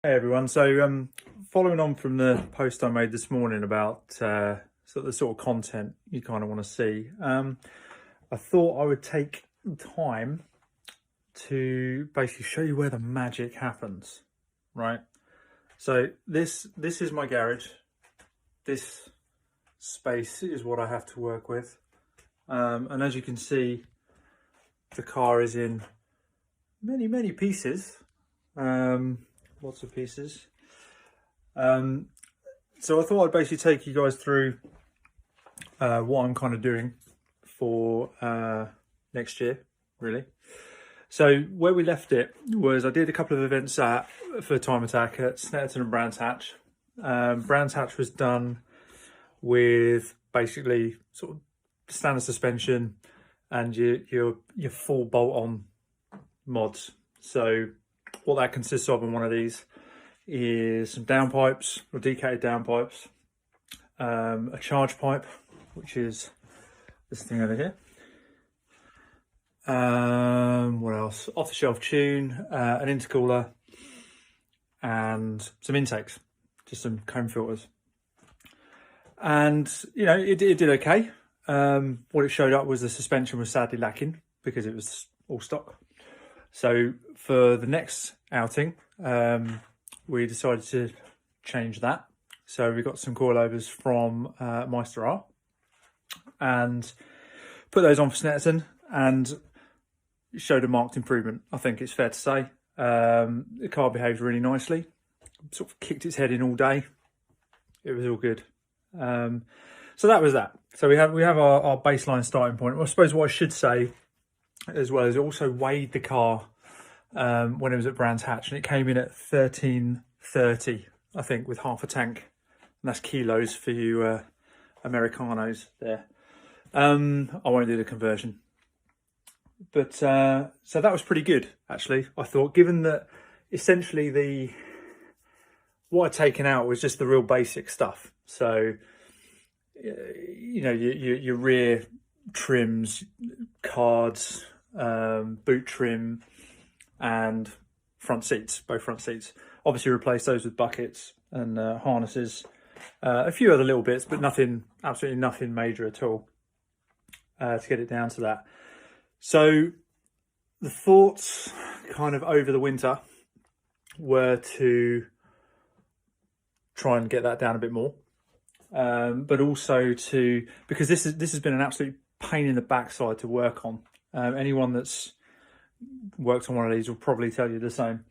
Hey everyone, so following on from the post I made this morning about the sort of content you kind of want to see, I thought I would take time to basically show you where the magic happens, right? So this is my garage. This space is what I have to work with, and as you can see, the car is in many pieces. Lots of pieces. So I thought I'd basically take you guys through what I'm kind of doing for next year, really. So where we left it was I did a couple of events for Time Attack at Snetterton and Brands Hatch. Brands Hatch was done with basically sort of standard suspension and your full bolt-on mods. So what that consists of in one of these is some downpipes or decated downpipes, a charge pipe, which is this thing over here. What else? Off-the-shelf tune, an intercooler, and some intakes, just some comb filters. And you know, it did okay. What it showed up was the suspension was sadly lacking because it was all stock. So for the next outing, we decided to change that. So we got some coilovers from Meister R and put those on for Snetterton, and it showed a marked improvement. I think it's fair to say. The car behaved really nicely, sort of kicked its head in all day. It was all good. So that was that. So we have our baseline starting point. Well, I suppose what I should say as well is it also weighed the car when it was at Brands Hatch, and it came in at 1330, I think, with half a tank, and that's kilos for you Americanos there. I won't do the conversion, but so that was pretty good actually. I thought, given that essentially what I'd taken out was just the real basic stuff. So you know, your rear trims, cards, boot trim, and front seats, both front seats. Obviously replaced those with buckets and harnesses, a few other little bits, but nothing, absolutely nothing major at all, to get it down to that. So the thoughts kind of over the winter were to try and get that down a bit more, but also because this has been an absolute pain in the backside to work on. Anyone that's worked on one of these will probably tell you the same.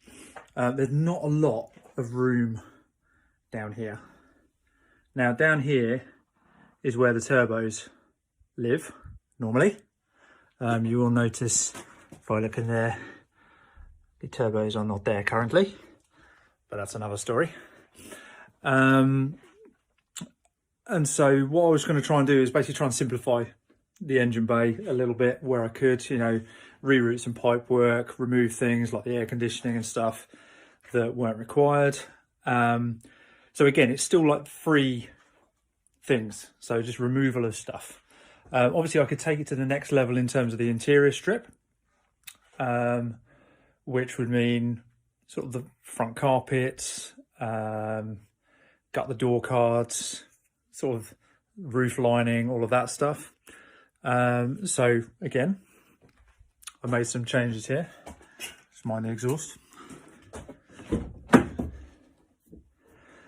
There's not a lot of room down here. Now down here is where the turbos live normally. You will notice if I look in there, the turbos are not there currently, but that's another story. And so what I was going to try and do is basically try and simplify the engine bay a little bit where I could, you know, reroute some pipe work, remove things like the air conditioning and stuff that weren't required. So again, it's still like 3 things, so just removal of stuff. Obviously I could take it to the next level in terms of the interior strip, which would mean sort of the front carpets, gut the door cards, sort of roof lining, all of that stuff. So again, I made some changes here. Just mind the exhaust.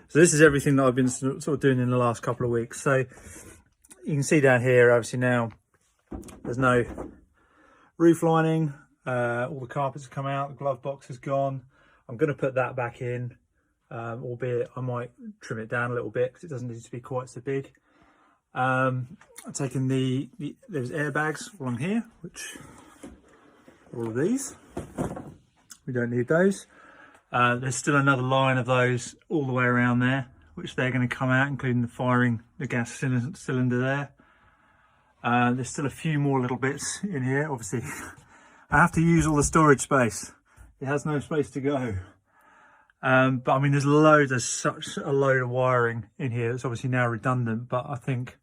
So this is everything that I've been sort of doing in the last couple of weeks. So you can see down here, obviously now there's no roof lining. All the carpets have come out, the glove box is gone. I'm going to put that back in, albeit I might trim it down a little bit because it doesn't need to be quite so big. I'm taking there's airbags along here, which all of these, we don't need those. There's still another line of those all the way around there, which they're going to come out, including the gas cylinder there. There's still a few more little bits in here. Obviously I have to use all the storage space, it has no space to go. But I mean, there's such a load of wiring in here that's obviously now redundant, but I think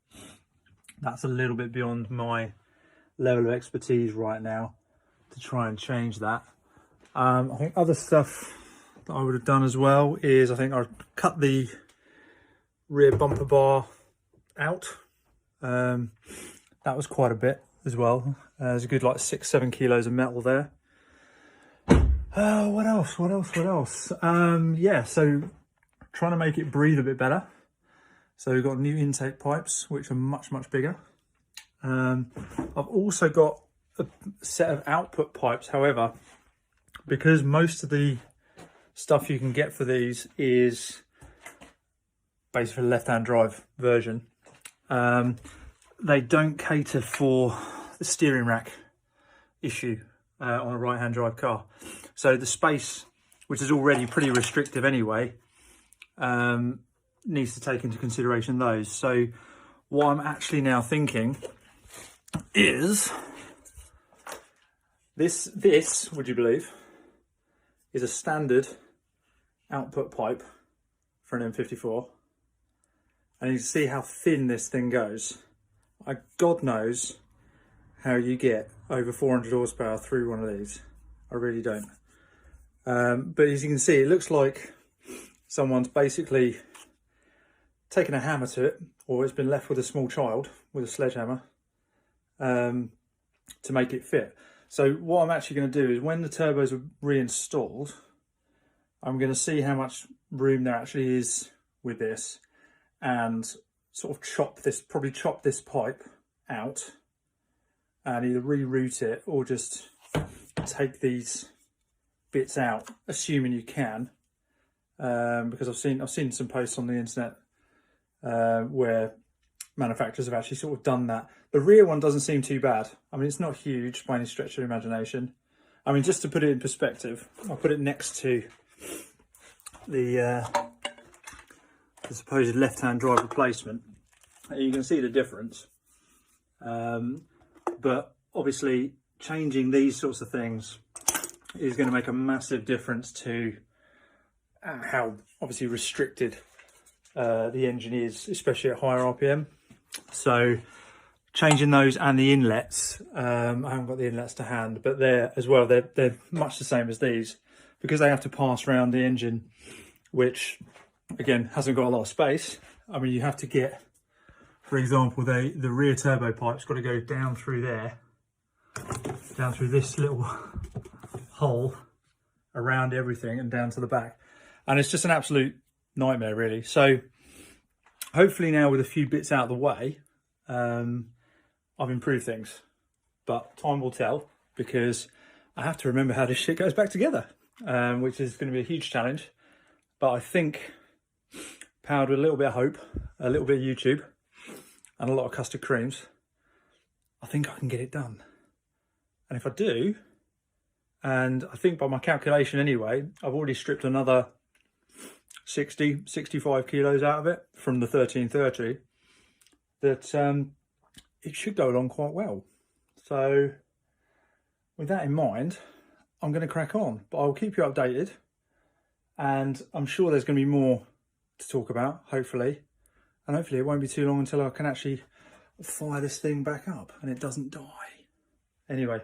that's a little bit beyond my level of expertise right now to try and change that. I think other stuff that I would have done as well is I think I'd cut the rear bumper bar out. That was quite a bit as well. There's a good like 6-7 kilos of metal there. What else? Yeah, so trying to make it breathe a bit better. So we've got new intake pipes, which are much bigger. I've also got a set of output pipes. However, because most of the stuff you can get for these is basically a left-hand drive version, they don't cater for the steering rack issue on a right-hand drive car. So the space, which is already pretty restrictive anyway, needs to take into consideration those. So what I'm actually now thinking is this, would you believe, is a standard output pipe for an M54. And you can see how thin this thing goes. God knows how you get over 400 horsepower through one of these. I really don't. But as you can see, it looks like someone's basically taken a hammer to it, or it's been left with a small child with a sledgehammer to make it fit. So what I'm actually going to do is when the turbos are reinstalled, I'm going to see how much room there actually is with this and sort of probably chop this pipe out and either reroute it or just take these bits out, assuming you can, because I've seen some posts on the internet where manufacturers have actually sort of done that. The rear one doesn't seem too bad. I mean, it's not huge by any stretch of the imagination. I mean, just to put it in perspective, I'll put it next to the supposed left-hand drive replacement. You can see the difference. But obviously, changing these sorts of things is going to make a massive difference to how obviously restricted the engine is, especially at higher RPM. So changing those and the inlets, I haven't got the inlets to hand, but they're as well, they're much the same as these, because they have to pass around the engine, which again hasn't got a lot of space. I mean, you have to get, for example, the rear turbo pipe's got to go down through there, down through this little hole around everything and down to the back, and it's just an absolute nightmare really. So hopefully now with a few bits out of the way, I've improved things, but time will tell, because I have to remember how this shit goes back together, which is going to be a huge challenge. But I think, powered with a little bit of hope, a little bit of YouTube, and a lot of custard creams, I think I can get it done. And if I do, and I think by my calculation anyway, I've already stripped another 65 kilos out of it from the 1330, that it should go along quite well. So with that in mind, I'm going to crack on, but I'll keep you updated, and I'm sure there's going to be more to talk about, hopefully, and hopefully it won't be too long until I can actually fire this thing back up and it doesn't die. Anyway,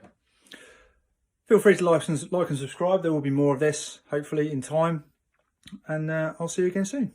feel free to like and subscribe. There will be more of this, hopefully, in time, and I'll see you again soon.